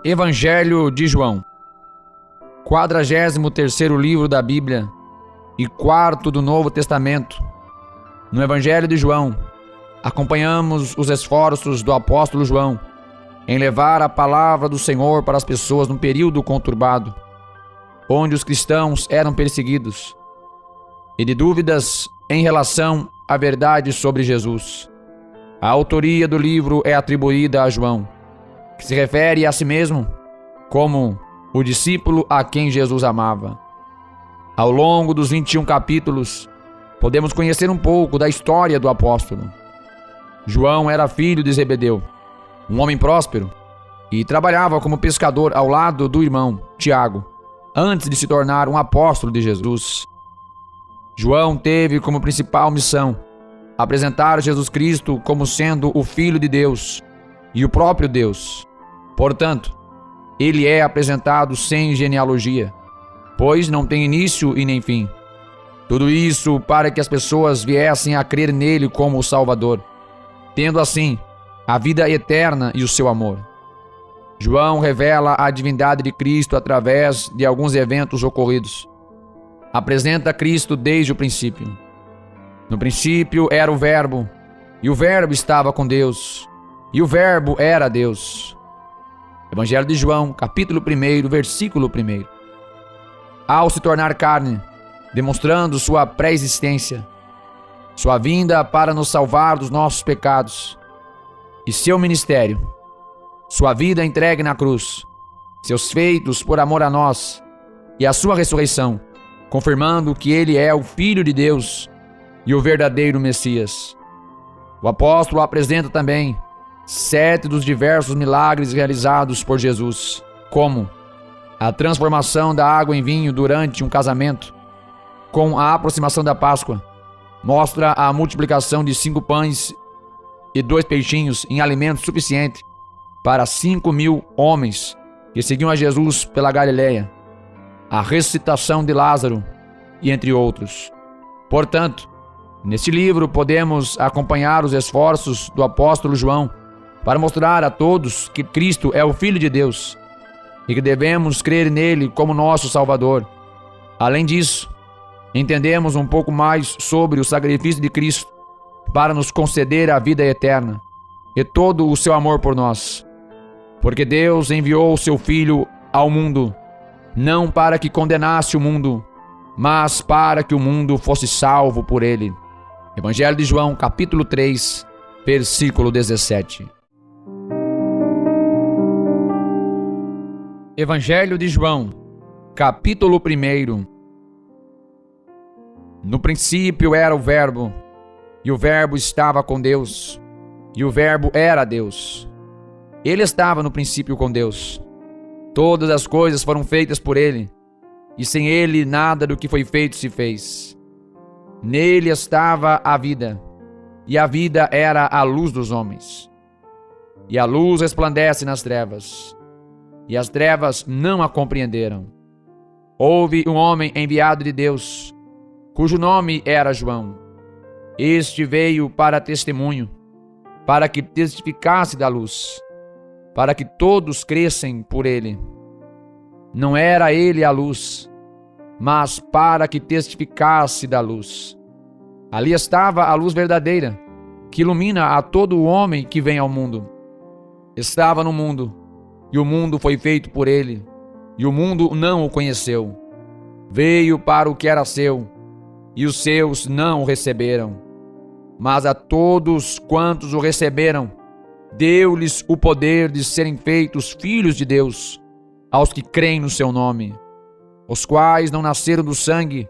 Evangelho de João, 43º livro da Bíblia e 4º do Novo Testamento. No Evangelho de João, acompanhamos os esforços do apóstolo João em levar a palavra do Senhor para as pessoas num período conturbado, onde os cristãos eram perseguidos e de dúvidas em relação à verdade sobre Jesus. A autoria do livro é atribuída a João, que se refere a si mesmo como o discípulo a quem Jesus amava. Ao longo dos 21 capítulos, podemos conhecer um pouco da história do apóstolo. João era filho de Zebedeu, um homem próspero, e trabalhava como pescador ao lado do irmão Tiago, antes de se tornar um apóstolo de Jesus. João teve como principal missão apresentar Jesus Cristo como sendo o Filho de Deus e o próprio Deus. Portanto, ele é apresentado sem genealogia, pois não tem início e nem fim. Tudo isso para que as pessoas viessem a crer nele como o Salvador, tendo assim a vida eterna e o seu amor. João revela a divindade de Cristo através de alguns eventos ocorridos. Apresenta Cristo desde o princípio. No princípio era o Verbo, e o Verbo estava com Deus, e o Verbo era Deus. Evangelho de João, capítulo 1, versículo 1. Ao se tornar carne, demonstrando sua pré-existência, sua vinda para nos salvar dos nossos pecados, e seu ministério, sua vida entregue na cruz, seus feitos por amor a nós, e a sua ressurreição, confirmando que ele é o Filho de Deus e o verdadeiro Messias. O apóstolo apresenta também 7 dos diversos milagres realizados por Jesus, como a transformação da água em vinho durante um casamento, com a aproximação da Páscoa, mostra a multiplicação de 5 pães e 2 peixinhos em alimento suficiente para 5.000 homens que seguiam a Jesus pela Galileia, a ressuscitação de Lázaro e entre outros. Portanto, neste livro podemos acompanhar os esforços do apóstolo João para mostrar a todos que Cristo é o Filho de Deus e que devemos crer nele como nosso Salvador. Além disso, entendemos um pouco mais sobre o sacrifício de Cristo para nos conceder a vida eterna e todo o seu amor por nós. Porque Deus enviou o seu Filho ao mundo, não para que condenasse o mundo, mas para que o mundo fosse salvo por ele. Evangelho de João, capítulo 3, versículo 17. Evangelho de João, capítulo 1. No princípio era o Verbo, e o Verbo estava com Deus, e o Verbo era Deus. Ele estava no princípio com Deus. Todas as coisas foram feitas por ele, e sem ele nada do que foi feito se fez. Nele estava a vida, e a vida era a luz dos homens. E a luz resplandece nas trevas, e as trevas não a compreenderam. Houve um homem enviado de Deus, cujo nome era João. Este veio para testemunho, para que testificasse da luz, para que todos crescem por ele. Não era ele a luz, mas para que testificasse da luz. Ali estava a luz verdadeira, que ilumina a todo o homem que vem ao mundo. Estava no mundo, e o mundo foi feito por ele, e o mundo não o conheceu. Veio para o que era seu, e os seus não o receberam. Mas a todos quantos o receberam, deu-lhes o poder de serem feitos filhos de Deus, aos que creem no seu nome, os quais não nasceram do sangue,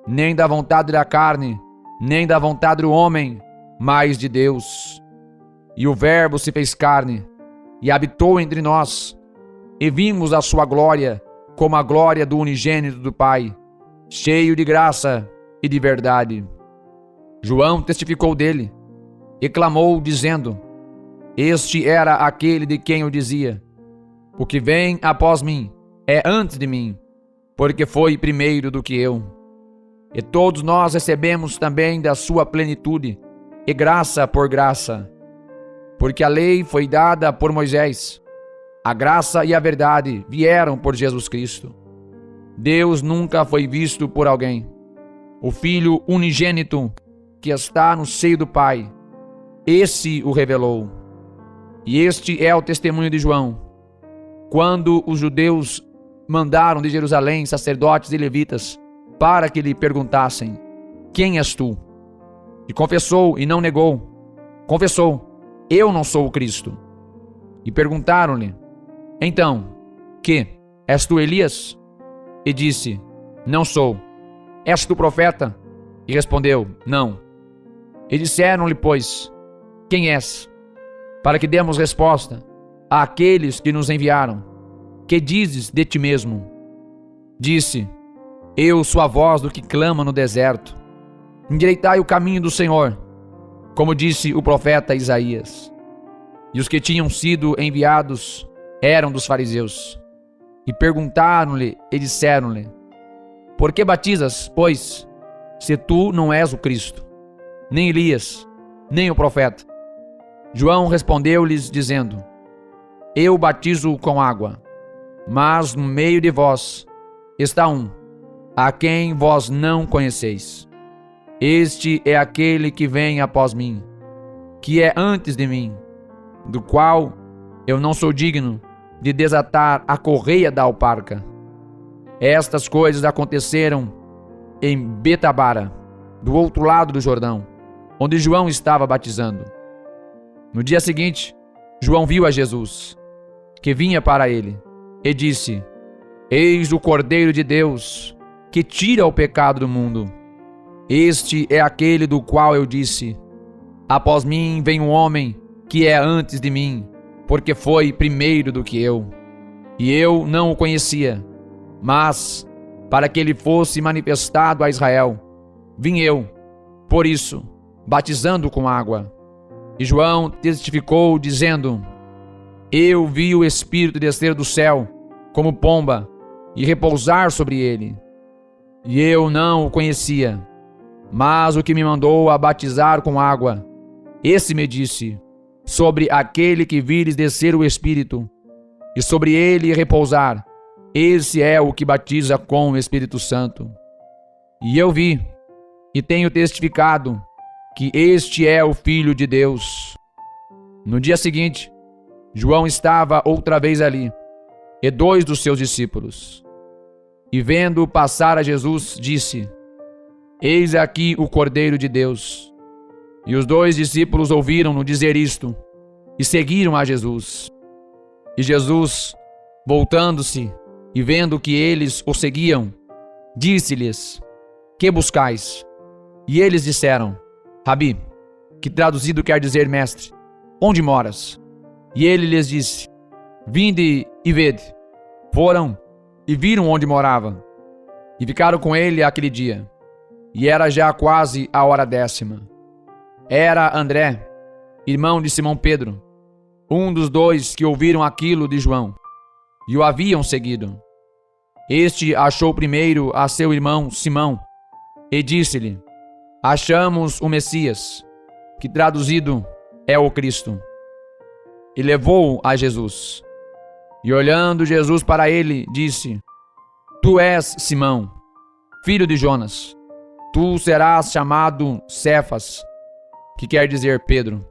nem da vontade da carne, nem da vontade do homem, mas de Deus. E o Verbo se fez carne, e habitou entre nós, e vimos a sua glória, como a glória do unigênito do Pai, cheio de graça e de verdade. João testificou dele, e clamou, dizendo: Este era aquele de quem eu dizia: O que vem após mim é antes de mim, porque foi primeiro do que eu. E todos nós recebemos também da sua plenitude, e graça por graça. Porque a lei foi dada por Moisés, A graça e a verdade vieram por Jesus Cristo. Deus nunca foi visto por alguém. O Filho unigênito que está no seio do Pai, esse o revelou. E este é o testemunho de João. Quando os judeus mandaram de Jerusalém sacerdotes e levitas para que lhe perguntassem: quem és tu? E confessou e não negou. Confessou: eu não sou o Cristo. E perguntaram-lhe: então, que? És tu Elias? E disse: não sou. És tu profeta? E respondeu: não. E disseram-lhe, pois: quem és? Para que demos resposta àqueles que nos enviaram. Que dizes de ti mesmo? Disse: eu sou a voz do que clama no deserto. Endireitai o caminho do Senhor, como disse o profeta Isaías. E os que tinham sido enviados eram dos fariseus. E perguntaram-lhe e disseram-lhe: por que batizas, pois, se tu não és o Cristo, nem Elias, nem o profeta? João respondeu-lhes dizendo: eu batizo com água, mas no meio de vós está um, a quem vós não conheceis. Este é aquele que vem após mim, que é antes de mim, do qual eu não sou digno de desatar a correia da alparca. Estas coisas aconteceram em Betabara, do outro lado do Jordão, onde João estava batizando. No dia seguinte, João viu a Jesus, que vinha para ele, e disse: eis o Cordeiro de Deus, que tira o pecado do mundo. Este é aquele do qual eu disse: após mim vem um homem que é antes de mim, porque foi primeiro do que eu. E eu não o conhecia, mas, para que ele fosse manifestado a Israel, vim eu, por isso, batizando com água. E João testificou, dizendo: eu vi o Espírito descer do céu, como pomba, e repousar sobre ele. E eu não o conhecia, mas o que me mandou a batizar com água, esse me disse: sobre aquele que vires descer o Espírito, e sobre ele repousar, esse é o que batiza com o Espírito Santo. E eu vi, e tenho testificado, que este é o Filho de Deus. No dia seguinte, João estava outra vez ali, e 2 dos seus discípulos. E vendo passar a Jesus, disse: eis aqui o Cordeiro de Deus. E os 2 discípulos ouviram-no dizer isto, e seguiram a Jesus. E Jesus, voltando-se e vendo que eles o seguiam, disse-lhes: que buscais? E eles disseram: Rabi, que traduzido quer dizer mestre, onde moras? E ele lhes disse: vinde e vede. Foram e viram onde morava, e ficaram com ele aquele dia. E era já quase a hora 10ª. Era André, irmão de Simão Pedro, um dos 2 que ouviram aquilo de João, e o haviam seguido. Este achou primeiro a seu irmão Simão, e disse-lhe: achamos o Messias, que traduzido é o Cristo. E levou-o a Jesus. E olhando Jesus para ele, disse: tu és Simão, filho de Jonas. Tu serás chamado Cefas, que quer dizer Pedro.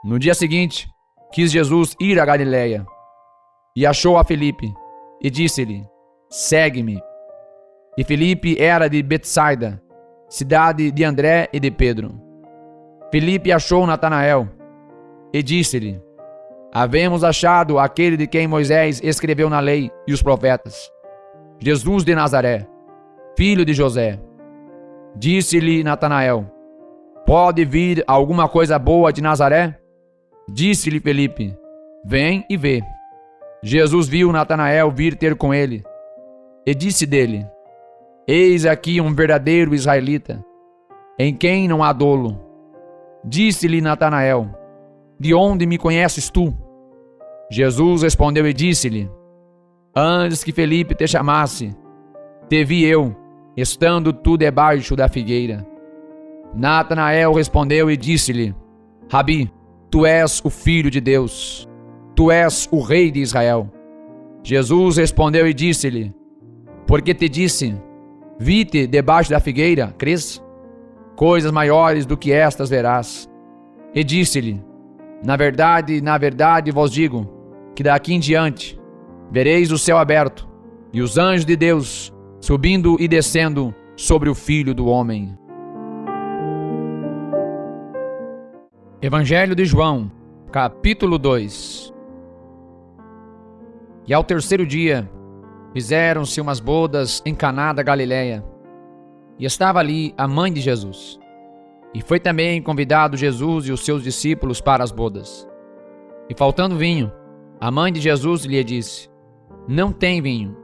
No dia seguinte, quis Jesus ir a Galiléia, e achou a Filipe, e disse-lhe: segue-me. E Filipe era de Betsaida, cidade de André e de Pedro. Filipe achou Natanael, e disse-lhe: havemos achado aquele de quem Moisés escreveu na lei e os profetas, Jesus de Nazaré, filho de José. Disse-lhe Natanael: pode vir alguma coisa boa de Nazaré? Disse-lhe Filipe: vem e vê. Jesus viu Natanael vir ter com ele, e disse dele: eis aqui um verdadeiro israelita, em quem não há dolo. Disse-lhe Natanael: de onde me conheces tu? Jesus respondeu e disse-lhe: antes que Filipe te chamasse, te vi eu, estando tu debaixo da figueira. Natanael respondeu e disse-lhe: Rabi, tu és o Filho de Deus, tu és o rei de Israel. Jesus respondeu e disse-lhe: porque te disse, vi-te debaixo da figueira, crês? Coisas maiores do que estas verás. E disse-lhe: na verdade vos digo, que daqui em diante vereis o céu aberto, e os anjos de Deus subindo e descendo sobre o Filho do Homem. Evangelho de João, capítulo 2. E ao terceiro dia, fizeram-se umas bodas em Caná da Galileia, e estava ali a mãe de Jesus. E foi também convidado Jesus e os seus discípulos para as bodas. E faltando vinho, a mãe de Jesus lhe disse: não tem vinho.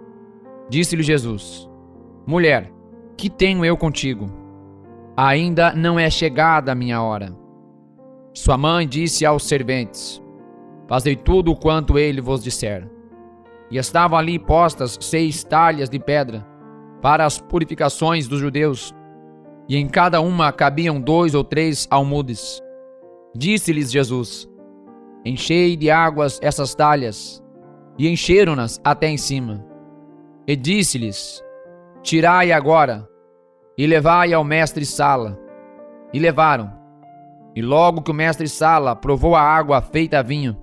Disse-lhe Jesus: mulher, que tenho eu contigo? Ainda não é chegada a minha hora. Sua mãe disse aos serventes: fazei tudo o quanto ele vos disser. E estavam ali postas 6 talhas de pedra para as purificações dos judeus, e em cada uma cabiam 2 ou 3 almudes. Disse-lhes Jesus: enchei de águas essas talhas. E encheram-nas até em cima. E disse-lhes: tirai agora, e levai ao mestre-sala. E levaram. E logo que o mestre-sala provou a água feita a vinho,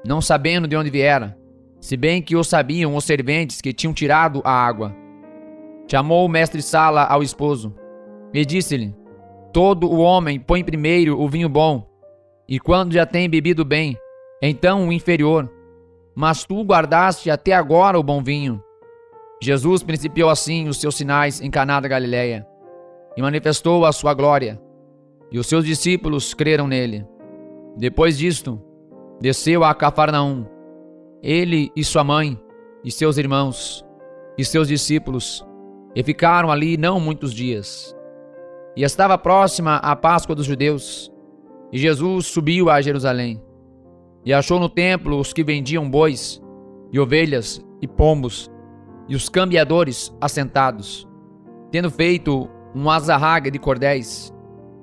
não sabendo de onde viera, se bem que o sabiam os serventes que tinham tirado a água, chamou o mestre-sala ao esposo, e disse-lhe: todo o homem põe primeiro o vinho bom, e quando já tem bebido bem, então o inferior. Mas tu guardaste até agora o bom vinho. Jesus principiou assim os seus sinais em Caná da Galileia, e manifestou a sua glória, e os seus discípulos creram nele. Depois disto, desceu a Cafarnaum, ele e sua mãe, e seus irmãos, e seus discípulos, e ficaram ali não muitos dias. E estava próxima a Páscoa dos judeus, e Jesus subiu a Jerusalém, e achou no templo os que vendiam bois, e ovelhas, e pombos, e os cambiadores assentados. Tendo feito um azarrague de cordéis,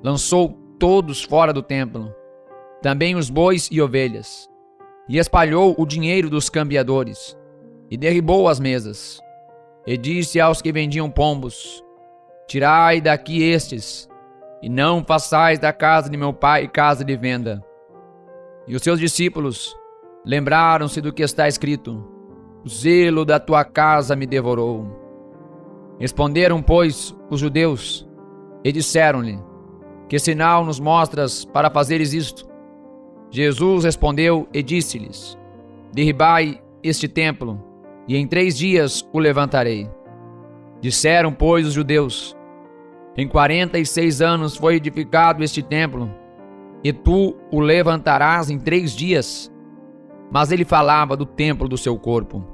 lançou todos fora do templo, também os bois e ovelhas, e espalhou o dinheiro dos cambiadores, e derribou as mesas. E disse aos que vendiam pombos: tirai daqui estes, e não façais da casa de meu pai casa de venda. E os seus discípulos lembraram-se do que está escrito: o zelo da tua casa me devorou. Responderam, pois, os judeus, e disseram-lhe: que sinal nos mostras para fazeres isto? Jesus respondeu e disse-lhes: derribai este templo, e em 3 dias o levantarei. Disseram, pois, os judeus: em 46 anos foi edificado este templo, e tu o levantarás em 3 dias? Mas ele falava do templo do seu corpo.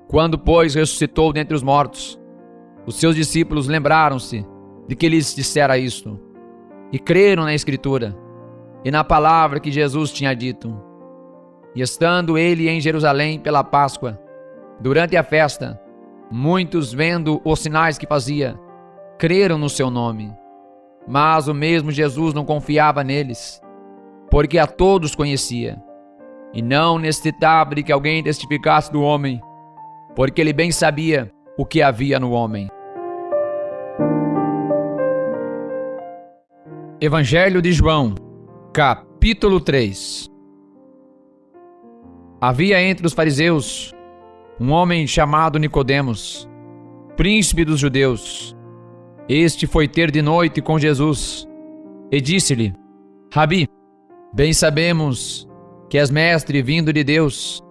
Quando, pois, ressuscitou dentre os mortos, os seus discípulos lembraram-se de que lhes dissera isto, e creram na Escritura e na palavra que Jesus tinha dito. E estando ele em Jerusalém pela Páscoa, durante a festa, muitos, vendo os sinais que fazia, creram no seu nome. Mas o mesmo Jesus não confiava neles, porque a todos conhecia, e não necessitava de que alguém testificasse do homem, porque ele bem sabia o que havia no homem. Evangelho de João, capítulo 3. Havia entre os fariseus um homem chamado Nicodemos, príncipe dos judeus. Este foi ter de noite com Jesus, e disse-lhe: Rabi, bem sabemos que és mestre vindo de Deus,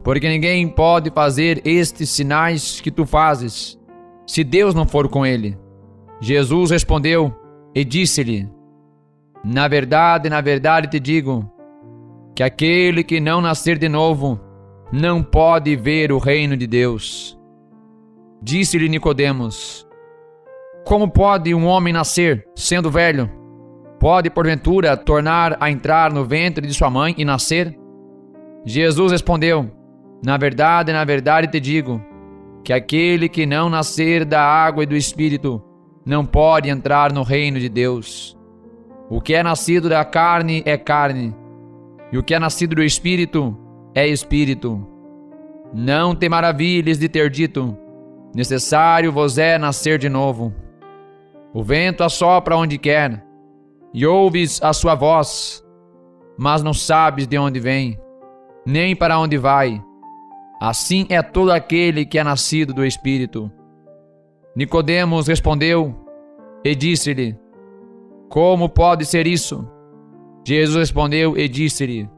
porque ninguém pode fazer estes sinais que tu fazes, se Deus não for com ele. Jesus respondeu e disse-lhe: na verdade te digo, que aquele que não nascer de novo, não pode ver o reino de Deus. Disse-lhe Nicodemos: como pode um homem nascer, sendo velho? Pode, porventura, tornar a entrar no ventre de sua mãe e nascer? Jesus respondeu: na verdade te digo, que aquele que não nascer da água e do Espírito, não pode entrar no reino de Deus. O que é nascido da carne é carne, e o que é nascido do Espírito é espírito. Não te maravilhes de ter dito: necessário vos é nascer de novo. O vento assopra onde quer, e ouves a sua voz, mas não sabes de onde vem, nem para onde vai. Assim é todo aquele que é nascido do Espírito. Nicodemos respondeu e disse-lhe: como pode ser isso? Jesus respondeu e disse-lhe: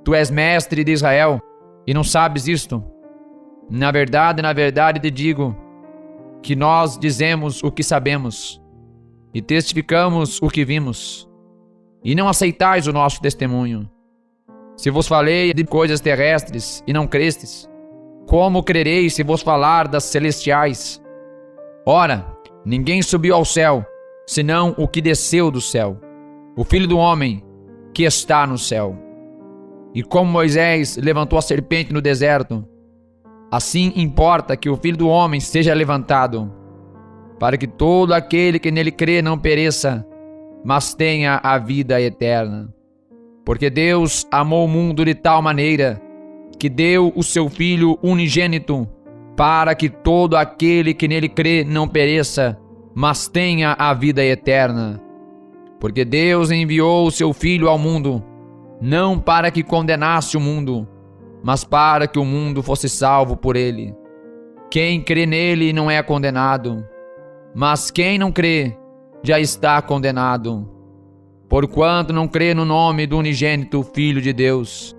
tu és mestre de Israel e não sabes isto? Na verdade te digo que nós dizemos o que sabemos e testificamos o que vimos, e não aceitais o nosso testemunho. Se vos falei de coisas terrestres e não crestes, como crereis se vos falar das celestiais? Ora, ninguém subiu ao céu, senão o que desceu do céu, o Filho do Homem que está no céu. E como Moisés levantou a serpente no deserto, assim importa que o Filho do Homem seja levantado, para que todo aquele que nele crê não pereça, mas tenha a vida eterna. Porque Deus amou o mundo de tal maneira que deu o seu Filho unigênito, para que todo aquele que nele crê não pereça, mas tenha a vida eterna. Porque Deus enviou o seu Filho ao mundo, não para que condenasse o mundo, mas para que o mundo fosse salvo por ele. Quem crê nele não é condenado, mas quem não crê já está condenado, porquanto não crê no nome do unigênito Filho de Deus.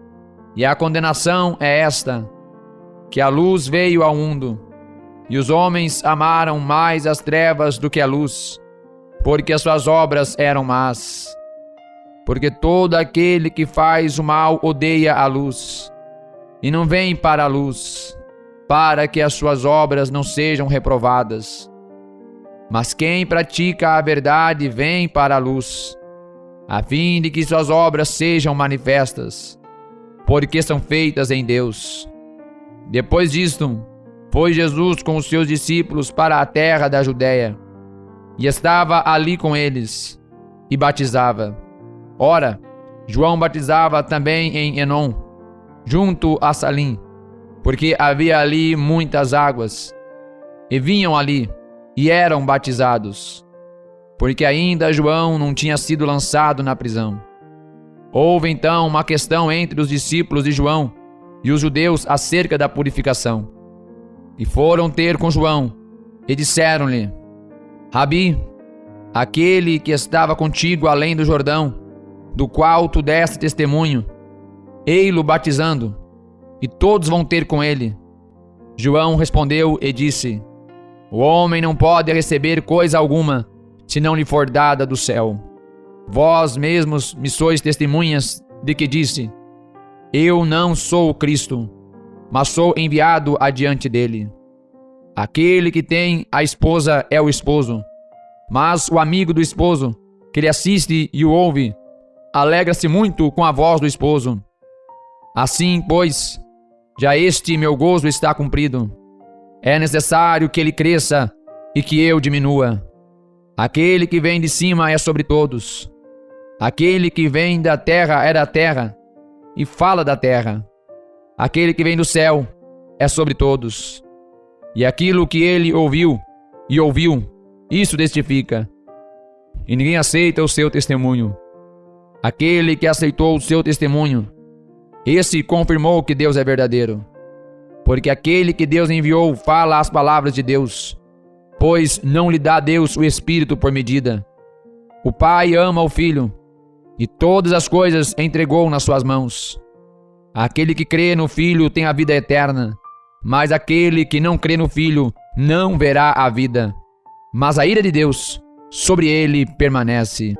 E a condenação é esta, que a luz veio ao mundo, e os homens amaram mais as trevas do que a luz, porque as suas obras eram más. Porque todo aquele que faz o mal odeia a luz, e não vem para a luz, para que as suas obras não sejam reprovadas. Mas quem pratica a verdade vem para a luz, a fim de que suas obras sejam manifestas, porque são feitas em Deus. Depois disto, foi Jesus com os seus discípulos para a terra da Judéia, e estava ali com eles, e batizava. Ora, João batizava também em Enom, junto a Salim, porque havia ali muitas águas, e vinham ali, e eram batizados, porque ainda João não tinha sido lançado na prisão. Houve então uma questão entre os discípulos de João e os judeus acerca da purificação. E foram ter com João, e disseram-lhe: Rabi, aquele que estava contigo além do Jordão, do qual tu deste testemunho, ei-lo batizando, e todos vão ter com ele. João respondeu e disse: o homem não pode receber coisa alguma, se não lhe for dada do céu. Vós mesmos me sois testemunhas de que disse: eu não sou o Cristo, mas sou enviado adiante dele. Aquele que tem a esposa é o esposo, mas o amigo do esposo, que lhe assiste e o ouve, alegra-se muito com a voz do esposo. Assim, pois, já este meu gozo está cumprido. É necessário que ele cresça e que eu diminua. Aquele que vem de cima é sobre todos. Aquele que vem da terra é da terra e fala da terra. Aquele que vem do céu é sobre todos. E aquilo que ele ouviu, isso testifica. E ninguém aceita o seu testemunho. Aquele que aceitou o seu testemunho, esse confirmou que Deus é verdadeiro. Porque aquele que Deus enviou fala as palavras de Deus, pois não lhe dá Deus o Espírito por medida. O Pai ama o Filho, e todas as coisas entregou nas suas mãos. Aquele que crê no Filho tem a vida eterna, mas aquele que não crê no Filho não verá a vida, mas a ira de Deus sobre ele permanece.